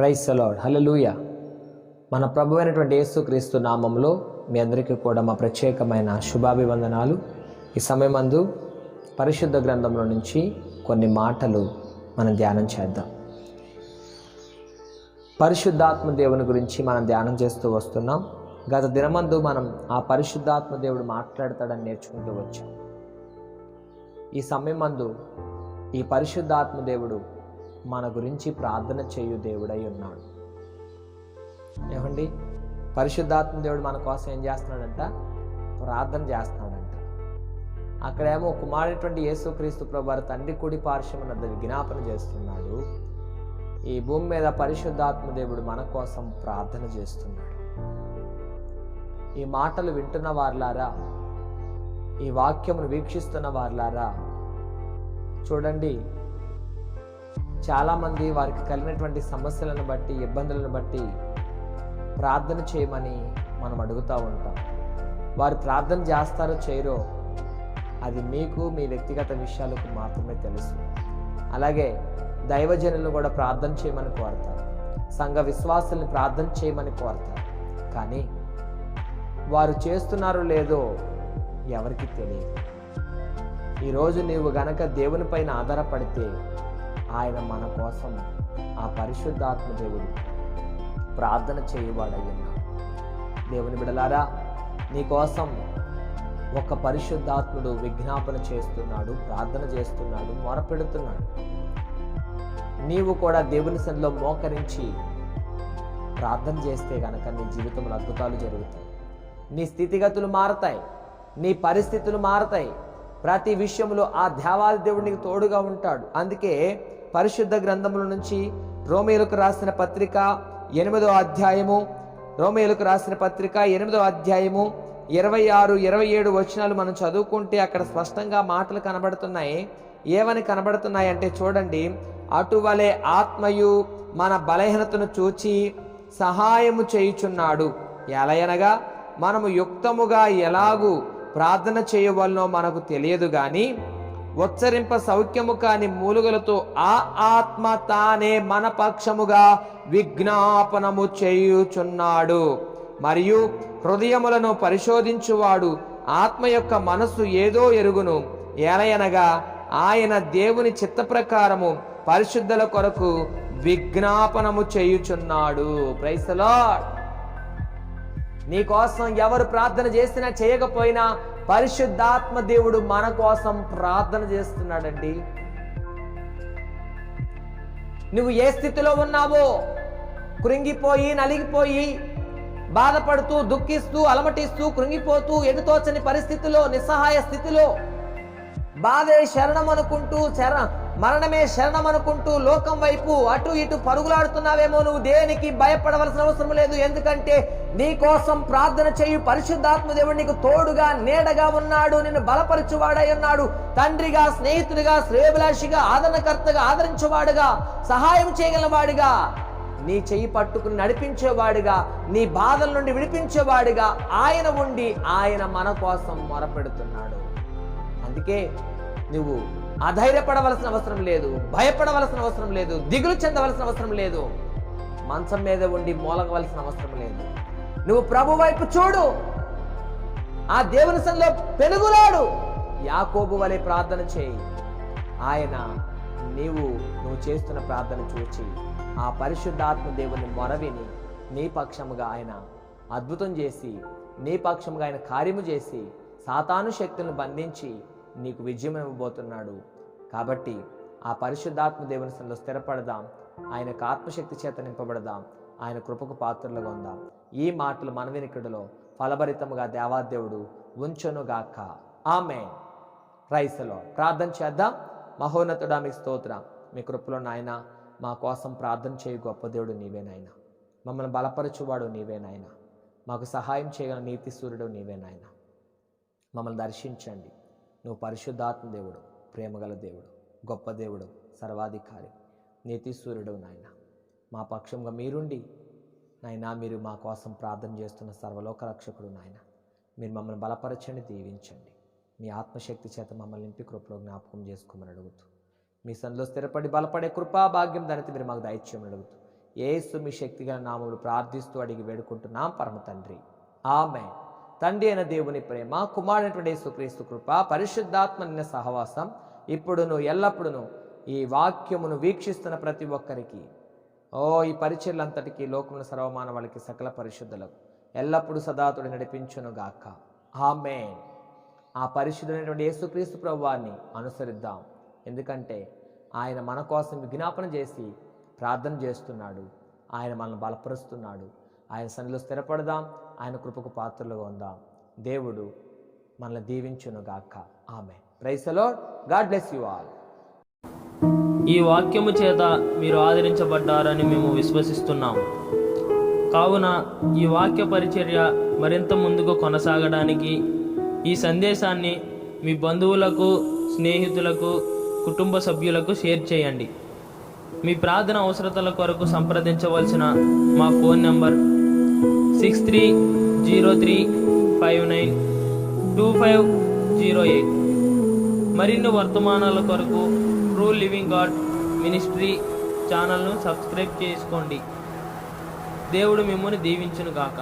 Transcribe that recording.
Praise the lord. హల్లెలూయా. మన ప్రభు అయినటువంటి యేసుక్రీస్తు నామంలో మీ అందరికీ కూడా మా ప్రత్యేకమైన శుభాభివందనాలు. ఈ సమయమందు పరిశుద్ధ గ్రంథంలో నుంచి కొన్ని మాటలు మనం ధ్యానం చేద్దాం. పరిశుద్ధాత్మ దేవుని గురించి మనం ధ్యానం చేస్తూ వస్తున్నాం. గత దినమందు మనం ఆ పరిశుద్ధాత్మ దేవుడు మాట్లాడతాడని నేర్చుకుంటూ వచ్చాం. ఈ సమయమందు ఈ పరిశుద్ధాత్మ దేవుడు మన గురించి ప్రార్థన చేయు దేవుడై ఉన్నాడు. ఏమండి, పరిశుద్ధాత్మ దేవుడు మన కోసం ఏం చేస్తున్నాడంట? ప్రార్థన చేస్తున్నాడంట. అక్కడేమో కుమారుడైనటువంటి యేసుక్రీస్తు ప్రభువారు తండ్రి కుడి పార్శ్వమున విజ్ఞాపన చేస్తున్నాడు. ఈ భూమి మీద పరిశుద్ధాత్మ దేవుడు మన కోసం ప్రార్థన చేస్తున్నాడు. ఈ మాటలు వింటున్న వారులారా, ఈ వాక్యమును వీక్షిస్తున్న వారులారా, చూడండి, చాలామంది వారికి కలిగినటువంటి సమస్యలను బట్టి, ఇబ్బందులను బట్టి ప్రార్థన చేయమని మనం అడుగుతూ ఉంటాం. వారు ప్రార్థన చేస్తారో చేయరో అది మీకు మీ వ్యక్తిగత విషయాలకు మాత్రమే తెలుసు. అలాగే దైవజనులను కూడా ప్రార్థన చేయమని కోరతారు, సంఘ విశ్వాసుల్ని ప్రార్థన చేయమని కోరతారు. కానీ వారు చేస్తున్నారో లేదో ఎవరికి తెలియదు. ఈరోజు నీవు గనక దేవుని పైన ఆధారపడితే ఆయన మన కోసం, ఆ పరిశుద్ధాత్మ దేవుడు ప్రార్థన చేయువాడయ్యున్నాడు. దేవుని బిడలారా, నీ కోసం ఒక పరిశుద్ధాత్ముడు విజ్ఞాపన చేస్తున్నాడు, ప్రార్థన చేస్తున్నాడు, మొరపెడుతున్నాడు. నీవు కూడా దేవుని సన్నిధిలో మోకరించి ప్రార్థన చేస్తే గనక నీ జీవితంలో అద్భుతాలు జరుగుతాయి. నీ స్థితిగతులు మారతాయి, నీ పరిస్థితులు మారతాయి. ప్రతి విషయంలో ఆ దేవాది దేవుడు నీకు తోడుగా ఉంటాడు. అందుకే పరిశుద్ధ గ్రంథముల నుంచి రోమీయులకు రాసిన పత్రిక 8వ అధ్యాయము, రోమీయులకు రాసిన పత్రిక 8వ అధ్యాయము 26, 27 వచనాలు మనం చదువుకుంటే అక్కడ స్పష్టంగా మాటలు కనబడుతున్నాయి. ఏమని కనబడుతున్నాయి అంటే చూడండి, అటువలే ఆత్మయు మన బలహీనతను చూచి సహాయము చేయుచున్నాడు. ఎలయనగా మనము యుక్తముగా ఎలాగూ ప్రార్థన చేయవలనో మనకు తెలియదు గాని ఉచ్చరింప సౌఖ్యము కాని మూలుగలతో ఆ ఆత్మ తానే మన పక్షముగా విజ్ఞాపనము చేయుచున్నాడు. మరియు హృదయములను పరిశోధించువాడు ఆత్మ యొక్క మనస్సు ఏదో ఎరుగును. ఏలయనగా ఆయన దేవుని చిత్త ప్రకారము పరిశుద్ధుల కొరకు విజ్ఞాపనము చేయుచున్నాడు. Praise the Lord. నీ కోసం ఎవరు ప్రార్థన చేసినా చేయకపోయినా పరిశుద్ధాత్మ దేవుడు మన కోసం ప్రార్థన చేస్తున్నాడండి. నువ్వు ఏ స్థితిలో ఉన్నావో, కృంగిపోయి నలిగిపోయి బాధపడుతూ దుఃఖిస్తూ అలమటిస్తూ కృంగిపోతూ ఎదుతోచని పరిస్థితిలో, నిస్సహాయ స్థితిలో, బాధే శరణం అనుకుంటూ మరణమే శరణం అనుకుంటూ లోకం వైపు అటు ఇటు పరుగులాడుతున్నావేమో. నువ్వు దేనికి భయపడవలసిన అవసరం లేదు. ఎందుకంటే నీ కోసం ప్రార్థన చేయు పరిశుద్ధాత్మ దేవుడు నీకు తోడుగా నీడగా ఉన్నాడు. నిన్ను బలపరచువాడై ఉన్నాడు. తండ్రిగా, స్నేహితుడిగా, శ్రేయోభిలాషిగా, ఆదరణకర్తగా, ఆదరించేవాడుగా, సహాయం చేయగలవాడిగా, నీ చెయ్యి పట్టుకుని నడిపించేవాడిగా, నీ బాధల నుండి విడిపించేవాడిగా ఆయన ఉండి ఆయన మన కోసం మొరపెడుతున్నాడు. అందుకే నువ్వు అధైర్యపడవలసిన అవసరం లేదు, భయపడవలసిన అవసరం లేదు, దిగులు చెందవలసిన అవసరం లేదు, మంచం మీద ఉండి మూలగవలసిన అవసరం లేదు. నువ్వు ప్రభు వైపు చూడు, ఆ దేవుని సన్నిధిలో పెనుగులాడు, యాకోబు వలె ప్రార్థన చేయి. ఆయన నువ్వు చేస్తున్న ప్రార్థన చూచి ఆ పరిశుద్ధాత్మ దేవుని మొరవిని నీ పక్షముగా ఆయన అద్భుతం చేసి, నీ పక్షముగా ఆయన కార్యము చేసి సాతాను శక్తులను బంధించి నీకు విజయం ఇవ్వబోతున్నాడు. కాబట్టి ఆ పరిశుద్ధాత్మ దేవుని సన్నిధిలో స్థిరపడదాం, ఆయనకు ఆత్మశక్తి చేత నింపబడదాం, ఆయన కృపకు పాత్రలుగా ఉందాం. ఈ మాటలు మన వినికిడిలో ఫలభరితముగా దేవాదేవుడు ఉంచునుగాక. ఆమేన్. Praise the Lord. ప్రార్థన చేద్దాం. మహోన్నతుడా, మీకు స్తోత్రం. మీ కృపలో నాయన మా కోసం ప్రార్థన చేయు గొప్ప దేవుడు నీవే నాయన. మమ్మల్ని బలపరచువాడు నీవే నాయన. మాకు సహాయం చేయగల నీతి సూర్యుడు నీవే నాయన. మమ్మల్ని దర్శించండి. నువ్వు పరిశుద్ధాత్మ దేవుడు, ప్రేమగల దేవుడు, గొప్ప దేవుడు, సర్వాధికారి, నీతి సూర్యుడు నాయన. మా పక్షంగా మీరుండి నాయన, మీరు మా కోసం ప్రార్థన చేస్తున్న సర్వలోక రక్షకుడు నాయన. మీరు మమ్మల్ని బలపరచండి, దీవించండి. మీ ఆత్మశక్తి చేత మమ్మల్ని నింపి కృపలో జ్ఞాపకం చేసుకోమని అడుగుతూ, మీ సన్నిధిలో స్థిరపడి బలపడే కృపా భాగ్యం దానితో మీరు మాకు దయచేయమని అడుగుతూ, యేసు మీ శక్తిగల నామములు ప్రార్థిస్తూ అడిగి వేడుకుంటున్నాం పరమ తండ్రి, ఆమేన్. తండ్రి అయిన దేవుని ప్రేమ, కుమారుడైనటువంటి యేసుక్రీస్తు కృప, పరిశుద్ధాత్మ నిన్న సహవాసం ఇప్పుడును ఎల్లప్పుడును ఈ వాక్యమును వీక్షిస్తున్న ప్రతి ఒక్కరికి, ఈ పరిచర్లంతటికీ, లోకముల సర్వమానవాళికి, సకల పరిశుద్ధులకు ఎల్లప్పుడూ సదాతుడి నడిపించునుగాక, ఆమేన్. ఆ పరిశుద్ధుడైనటువంటి యేసుక్రీస్తు ప్రభువాన్ని అనుసరిద్దాం. ఎందుకంటే ఆయన మన కోసం విజ్ఞాపన చేసి ప్రార్థన చేస్తున్నాడు. ఆయన మనల్ని బలపరుస్తున్నాడు. ఆయన సన్నిధిలో స్థిరపడదాం. ఆయన కృపకు పాత్రలుగా ఉందాం. దేవుడు మనల్ని దీవించునుగాక, ఆమేన్. Praise the Lord. God bless you all. ఈ వాక్యము చేత మీరు ఆదరించబడ్డారని మేము విశ్వసిస్తున్నాము. కావున ఈ వాక్య పరిచర్య మరింత ముందుకు కొనసాగడానికి ఈ సందేశాన్ని మీ బంధువులకు, స్నేహితులకు, కుటుంబ సభ్యులకు షేర్ చేయండి. మీ ప్రార్థన అవసరతల కొరకు సంప్రదించవలసిన మా ఫోన్ నంబర్ 6303592508. మరిన్ని వర్తమానాల కొరకు ట్రూ లివింగ్ గాడ్ మినిస్ట్రీ ఛానల్ను సబ్స్క్రైబ్ చేసుకోండి. దేవుడు మిమ్మల్ని దీవించునుగాక.